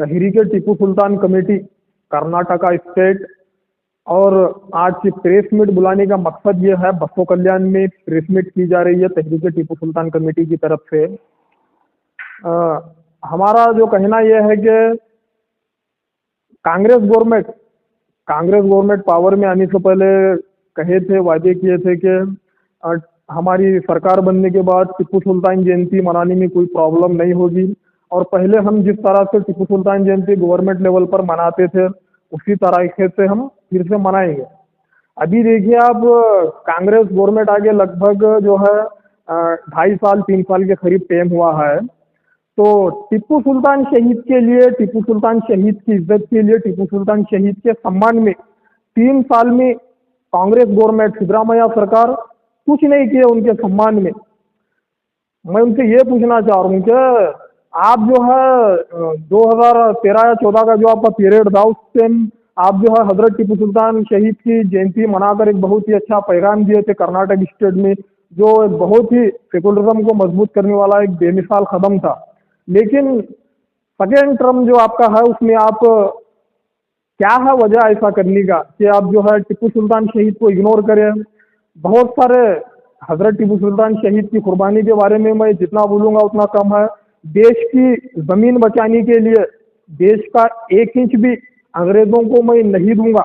तहरीक Tipu Sultan committee Karnataka state. और आज की प्रेस मीट बुलाने का मकसद ये है, बसो कल्याण में प्रेस मीट की जा रही है तहरीक टीपू सुल्तान कमेटी की तरफ से। हमारा जो कहना यह है कि कांग्रेस गवर्नमेंट पावर में आने से पहले कहे थे, वादे किए थे कि हमारी सरकार बनने के बाद टीपू सुल्तान जयंती मनाने में कोई प्रॉब्लम नहीं होगी, और पहले हम जिस तरह से टीपू सुल्तान जयंती गवर्नमेंट लेवल पर मनाते थे उसी तरीके से हम फिर से मनाएंगे। अभी देखिए आप, कांग्रेस गवर्नमेंट आगे लगभग जो है 2.5 साल 3 साल के करीब टाइम हुआ है। तो टीपू सुल्तान शहीद के लिए, टीपू सुल्तान शहीद की इज्जत के लिए, टीपू सुल्तान शहीद के सम्मान में 3 साल में कांग्रेस गवर्नमेंट सिद्धरामैया सरकार कुछ नहीं किए उनके सम्मान में। मैं उनसे ये पूछना चाह रहा हूँ कि आप जो है 2013 या 14 का जो आपका पीरियड था, उस टाइम आप जो है हजरत टीपू सुल्तान शहीद की जयंती मनाकर एक बहुत ही अच्छा पैगाम दिए थे कर्नाटक स्टेट में, जो एक बहुत ही सेकुलरिज्म को मजबूत करने वाला एक बेमिसाल कदम था। लेकिन सेकेंड टर्म जो आपका है उसमें आप, क्या है वजह ऐसा करने का कि आप जो है टीपू सुल्तान शहीद को इग्नोर करें? बहुत सारे हजरत टीपू सुल्तान शहीद की कुर्बानी के बारे में मैं जितना बोलूंगा उतना कम है। देश की जमीन बचाने के लिए देश का 1 इंच भी अंग्रेजों को मैं नहीं दूंगा।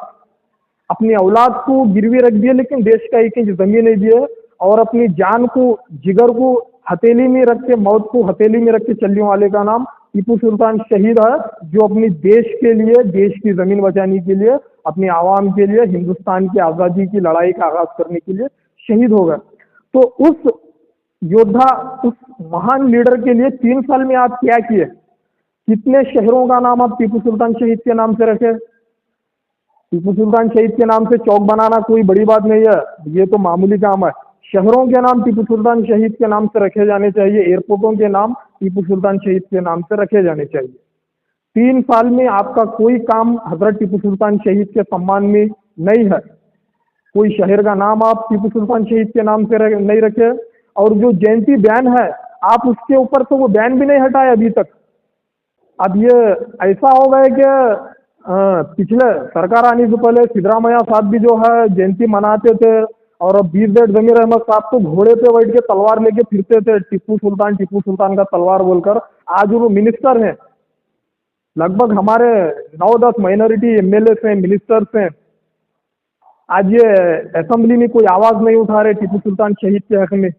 अपनी औलाद को गिरवी रख दिए लेकिन देश का 1 इंच जमीन नहीं दिए, और अपनी जान को, जिगर को हथेली में रख के, मौत को हथेली में रख के चलने वाले का नाम टीपू सुल्तान शहीद है, जो अपनी देश के लिए, देश की जमीन बचाने के लिए, अपनी आवाम के लिए, हिंदुस्तान की आज़ादी की लड़ाई का आगाज करने के लिए शहीद हो गए। तो उस योद्धा, उस महान लीडर के लिए 3 साल में आप क्या किए? कितने शहरों का नाम आप टीपू सुल्तान शहीद के नाम से रखे? टीपू सुल्तान शहीद के नाम से चौक बनाना कोई बड़ी बात नहीं है, ये तो मामूली काम है। शहरों के नाम टीपू सुल्तान शहीद के नाम से रखे जाने चाहिए, एयरपोर्टों के नाम टीपू सुल्तान शहीद के नाम से रखे जाने चाहिए। 3 साल में आपका कोई काम हजरत टीपू सुल्तान शहीद के सम्मान में नहीं है। कोई शहर का नाम आप टीपू सुल्तान शहीद के नाम से नहीं रखे, और जो जयंती बैन है आप उसके ऊपर तो वो बैन भी नहीं हटाए अभी तक। अब ये ऐसा हो गया कि पिछले सरकार आने से पहले सिद्धरामैया साहब भी जो है जयंती मनाते थे, और अब 20 डेट जमीर अहमद साहब तो घोड़े पे बैठ के तलवार लेके फिरते थे, टीपू सुल्तान का तलवार बोलकर। आज वो मिनिस्टर हैं, लगभग हमारे 9-10 माइनॉरिटी एमएलए हैं, मिनिस्टर्स हैं। आज ये असेंबली में कोई आवाज नहीं उठा रहे टीपू सुल्तान शहीद के हक में।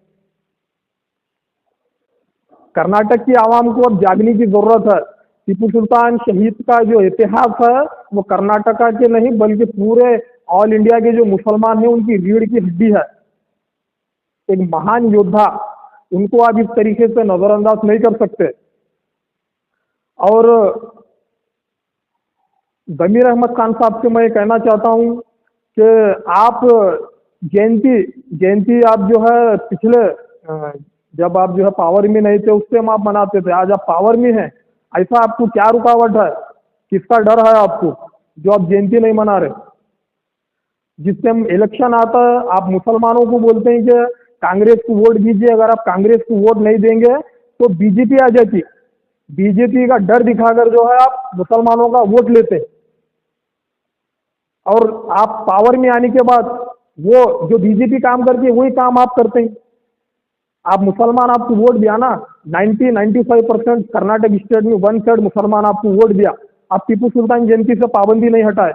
कर्नाटक की आवाम को अब जागने की जरूरत है। टीपू सुल्तान शहीद का जो इतिहास है वो कर्नाटका के नहीं बल्कि पूरे ऑल इंडिया के जो मुसलमान हैं उनकी रीढ़ की हड्डी है। एक महान योद्धा, उनको आप इस तरीके से नजरअंदाज नहीं कर सकते। और जमीर अहमद खान साहब से मैं कहना चाहता हूं कि आप जयंती आप जो है पिछले, जब आप जो है पावर में नहीं थे उस टाइम आप मनाते थे, आज आप पावर में हैं, ऐसा आपको क्या रुकावट है? किसका डर है आपको जो आप जयंती नहीं मना रहे? जिस टाइम इलेक्शन आता है आप मुसलमानों को बोलते हैं कि कांग्रेस को वोट दीजिए, अगर आप कांग्रेस को वोट नहीं देंगे तो बीजेपी आ जाती। बीजेपी का डर दिखाकर जो है आप मुसलमानों का वोट लेते हैं, और आप पावर में आने के बाद वो जो बीजेपी काम करती है वही काम आप करते हैं। आप मुसलमान, आपको वोट दिया ना, 90-95% कर्नाटक स्टेट में 1/3 मुसलमान आपको वोट दिया। आप टीपू सुल्तान जयंती से पाबंदी नहीं हटाए।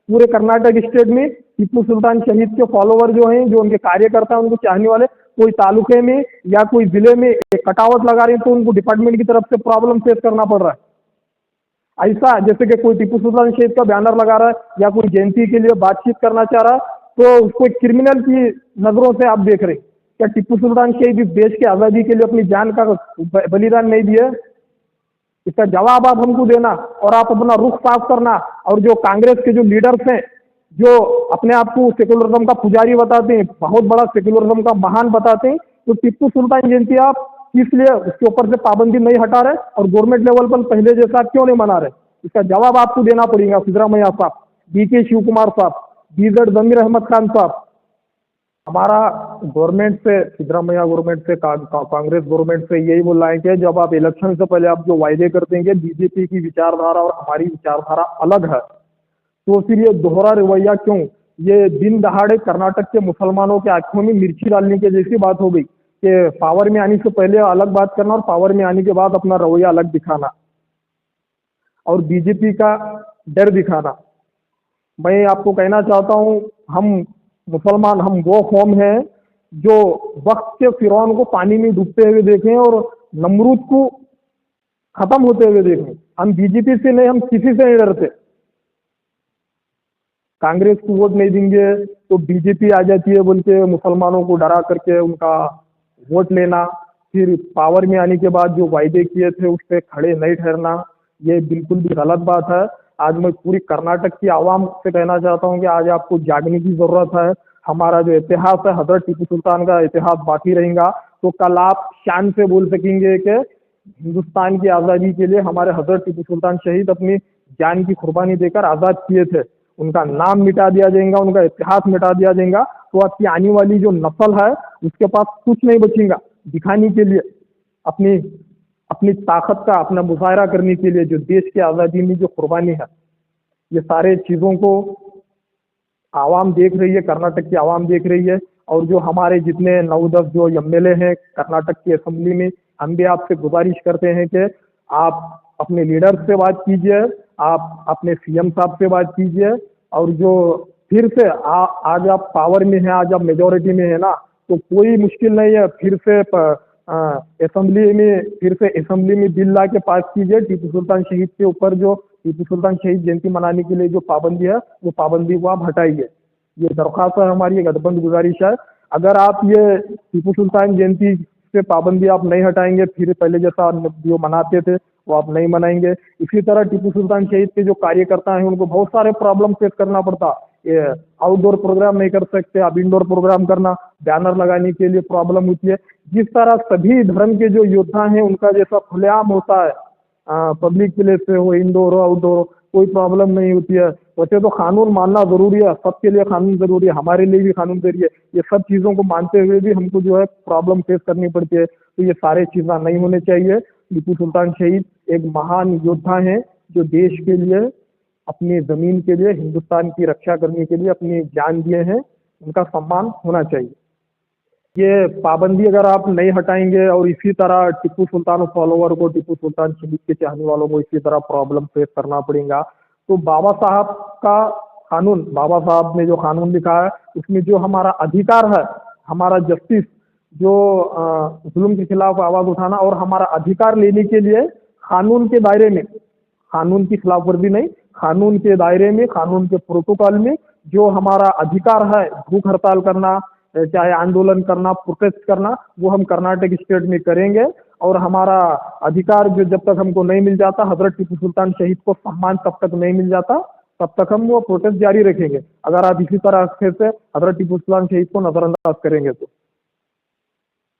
पूरे कर्नाटक स्टेट में टीपू सुल्तान शहीद के फॉलोवर जो हैं, जो उनके कार्यकर्ता हैं, उनको चाहने वाले, कोई तालुके में या कोई जिले में कटावट लगा रहे हैं तो उनको डिपार्टमेंट की तरफ से प्रॉब्लम फेस करना पड़ रहा है। ऐसा जैसे कि कोई टीपू सुल्तान शहीद का बैनर लगा रहा है या कोई जयंती के लिए बातचीत करना चाह रहा है तो उसको एक क्रिमिनल की नजरों से आप देख रहे हैं। क्या टीपू सुल्तान शहीद इस देश की आज़ादी के लिए अपनी जान का बलिदान नहीं दिया? इसका जवाब आप हमको देना, और आप अपना रुख साफ करना। और जो कांग्रेस के जो लीडर्स हैं, जो अपने आप को सेकुलरिज्म का पुजारी बताते हैं, बहुत बड़ा सेकुलरिज्म का महान बताते हैं, तो टीपू सुल्तान जयंती आप किस लिए उसके ऊपर से पाबंदी नहीं हटा रहे और गवर्नमेंट लेवल पर पहले जैसा क्यों नहीं मना रहे? इसका जवाब आपको देना पड़ेगा सिद्धरामैया साहब, डीके शिव कुमार साहब, बीजेड जमीर अहमद खान साहब। हमारा गवर्नमेंट से, सिद्धरामैया गवर्नमेंट से, कांग्रेस गवर्नमेंट से यही बोलना है कि जब आप इलेक्शन से पहले आप जो वायदे करते हैं कि बीजेपी की विचारधारा और हमारी विचारधारा अलग है, तो फिर ये दोहरा रवैया क्यों? ये दिन दहाड़े कर्नाटक के मुसलमानों के आंखों में मिर्ची डालने की जैसी बात हो गई कि पावर में आने से पहले अलग बात करना और पावर में आने के बाद अपना रवैया अलग दिखाना और बीजेपी का डर दिखाना। मैं आपको कहना चाहता हूं, हम मुसलमान, हम वो कौम है जो वक्त के फिरौन को पानी में डूबते हुए देखे और नमरूद को खत्म होते हुए देखे। हम बीजेपी से नहीं, हम किसी से नहीं डरते। कांग्रेस को वोट नहीं देंगे तो बीजेपी आ जाती है बोल के मुसलमानों को डरा करके उनका वोट लेना, फिर पावर में आने के बाद जो वायदे किए थे उस पर खड़े नहीं ठहरना, ये बिल्कुल भी गलत बात है। आज मैं पूरी कर्नाटक की आवाम से कहना चाहता हूँ कि आज आपको जागने की जरूरत है। हमारा जो इतिहास है, हजरत टीपू सुल्तान का इतिहास बाकी रहेगा, तो कल आप शान से बोल सकेंगे कि हिंदुस्तान की आज़ादी के लिए हमारे हजरत टीपू सुल्तान शहीद अपनी जान की कुर्बानी देकर आज़ाद किए थे। उनका नाम मिटा दिया जाएगा, उनका इतिहास मिटा दिया जाएगा, तो आपकी आने वाली जो नस्ल है उसके पास कुछ नहीं बचेगा दिखाने के लिए, अपनी अपनी ताकत का अपना मुजाहरा करने के लिए, जो देश की आज़ादी में जो कुर्बानी है। ये सारे चीज़ों को आवाम देख रही है, कर्नाटक की आवाम देख रही है। और जो हमारे जितने 9-10 जो एमएलए हैं कर्नाटक की असेंबली में, हम भी आपसे गुजारिश करते हैं कि आप अपने लीडर से बात कीजिए, आप अपने सीएम साहब से बात कीजिए, और जो फिर से आज आप पावर में हैं, आज आप मेजोरिटी में है ना, तो कोई मुश्किल नहीं है, असेंबली में बिल ला के पास कीजिए। टीपू सुल्तान शहीद के ऊपर जो टीपू सुल्तान शहीद जयंती मनाने के लिए जो पाबंदी है, वो पाबंदी को आप हटाइए। ये दरख्वास्त है हमारी, एक अदबंद गुजारिश है। अगर आप ये टीपू सुल्तान जयंती से पाबंदी आप नहीं हटाएंगे, फिर पहले जैसा जो मनाते थे वो आप नहीं मनाएंगे। इसी तरह टीपू सुल्तान शहीद के जो कार्यकर्ता हैं उनको बहुत सारे प्रॉब्लम फेस करना पड़ता। ये आउटडोर प्रोग्राम नहीं कर सकते, आप इंडोर प्रोग्राम करना, बैनर लगाने के लिए प्रॉब्लम होती है। जिस तरह सभी धर्म के जो योद्धा हैं उनका जैसा खुलेआम होता है, पब्लिक प्लेस पे हो, इंडोर हो आउटडोर हो, कोई प्रॉब्लम नहीं होती है। वैसे तो कानून मानना जरूरी है, सबके लिए कानून जरूरी है, हमारे लिए भी कानून जरूरी है। ये सब चीजों को मानते हुए भी हमको जो है प्रॉब्लम फेस करनी पड़ती है, तो ये सारे चीजें नहीं होने चाहिए। टीपू सुल्तान शहीद एक महान योद्धा हैं जो देश के लिए, अपनी जमीन के लिए, हिंदुस्तान की रक्षा करने के लिए अपनी जान दिए हैं, उनका सम्मान होना चाहिए। ये पाबंदी अगर आप नहीं हटाएंगे और इसी तरह टीपू सुल्तान फॉलोवर को, टीपू सुल्तान शहीद के चाहने वालों को इसी तरह प्रॉब्लम फेस करना पड़ेगा, तो बाबा साहब का कानून, बाबा साहब ने जो कानून लिखा है उसमें जो हमारा अधिकार है, हमारा जस्टिस, जो जुल्म के खिलाफ आवाज उठाना और हमारा अधिकार लेने के लिए कानून के दायरे में, कानून की खिलाफवर्जी नहीं, कानून के दायरे में, कानून के प्रोटोकॉल में जो हमारा अधिकार है, भूख हड़ताल करना, चाहे आंदोलन करना, प्रोटेस्ट करना, वो हम कर्नाटक स्टेट में करेंगे। और हमारा अधिकार जो जब तक हमको नहीं मिल जाता, हजरत टीपू सुल्तान शहीद को सम्मान तब तक नहीं मिल जाता, तब तक हम वो प्रोटेस्ट जारी रखेंगे। अगर आप इसी तरह से हजरत टीपू सुल्तान शहीद को नजरअंदाज करेंगे तो